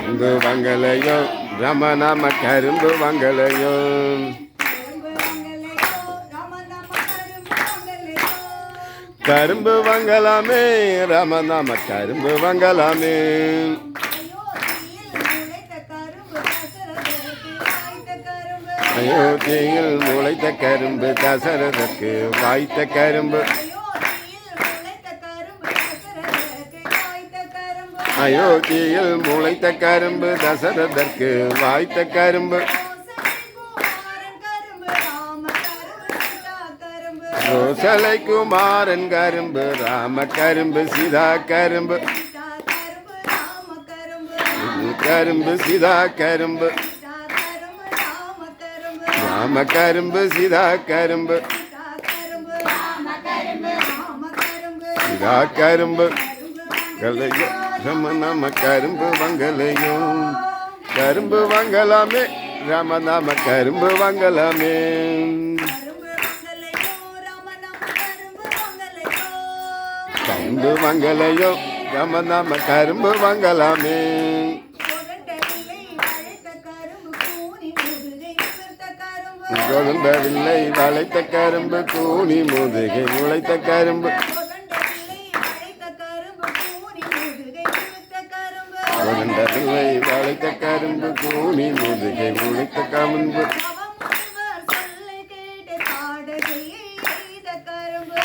கரும்பு வங்கலையோ ரமணாம கரும்பு வங்கலையோ கரும்பு வங்கலாமே ரமணாம கரும்பு வங்கலாமே அயோத்தியில் முளைத்த கரும்பு தசரதற்கு வாய்த்த கரும்பு அயோத்தியில் முளைத்த கரும்பு தசரதற்கு வாய்த்த கரும்பு கோசலை குமாரன் கரும்பு ராம கரும்பு சீதா கரும்பு கரும்பு சீதா கரும்பு ராம கரும்பு சீதா கரும்பு சீதா கரும்பு கலையோ ரமணாம கரும்பு வங்கலையோ கரும்பு வங்கலாமே ரமணாம கரும்பு வங்கலாமே கரும்பு வங்கலையோ ரமணாம கரும்பு வங்கலாமே கொழுந்தவில்லை வளைத்த கரும்பு கூனி முதுகை முளைத்த கரும்பு கொழுந்தவில்லை வளைத்த கரும்பு கூனி முதுகை முளைத்த கரும்பு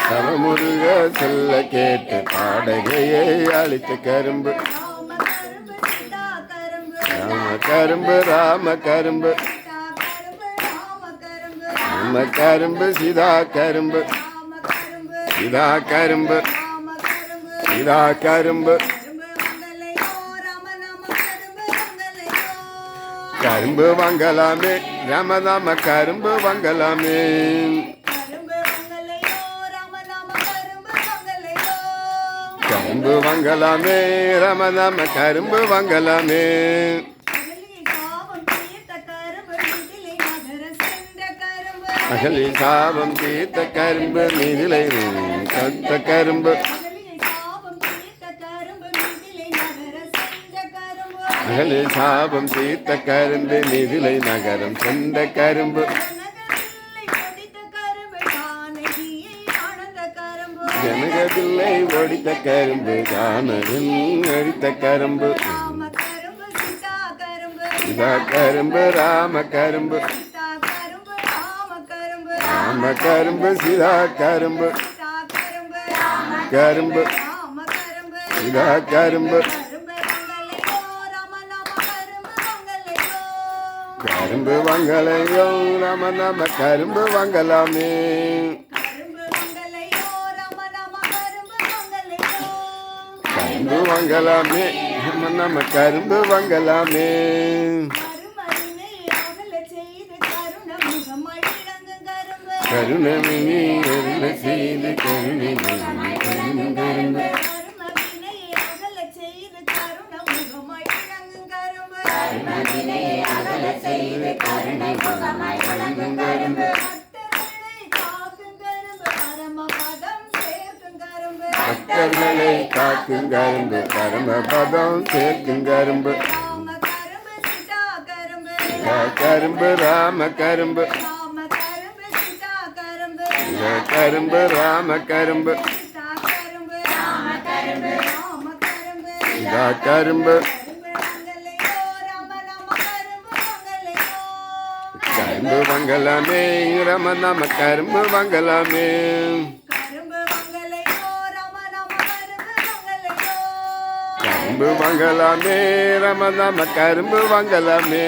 தவமுருக சொல்ல கேட்டு பாடகையை அழித்த கரும்பு ராம கரும்பு ராம கரும்பு ராம கரும்பு சீதா கரும்பு சீதா கரும்பு சீதா கரும்பு கரும்பு வங்கலாமே ரமணாம கரும்பு வங்கலாமே கரும்பு வங்கலாமே ரமணாம கரும்பு வங்கலாமே அகலில் சாபம் தீர்த்த கரும்பு நீதிலை கத்த கரும்பு அகலில் சாபம் தீர்த்த கரும்பு நீதிலை நகரம் சென்ற கரும்பு ஜனகதில்லை ஒடித்த கரும்பு கானவில் அடித்த கரும்பு சீதா கரும்பு ராம கரும்பு ராம கரும்பு சீதா கரும்பு கரும்பு சீதா கரும்பு கரும்பு வங்கலையோ ரமணாம கரும்பு வங்கலாமே கரும்பு வங்கலாமே ரமணாம கரும்பு வங்கலாமே கருணமினி அருள செய்து கருணை கரும்பு பக்தர்களை காக்கும் கரும்பு பரமபதம் சேர்க்கும் கரும்பு கரும்பு ராம கரும்பு கரும்பு ராம கரும்பு கரும்பு கரும்பு வங்கலாமே ரமணாம கரும்பு வங்கலாமே கரும்பு வங்கலாமே ரமணாம கரும்பு வங்கலாமே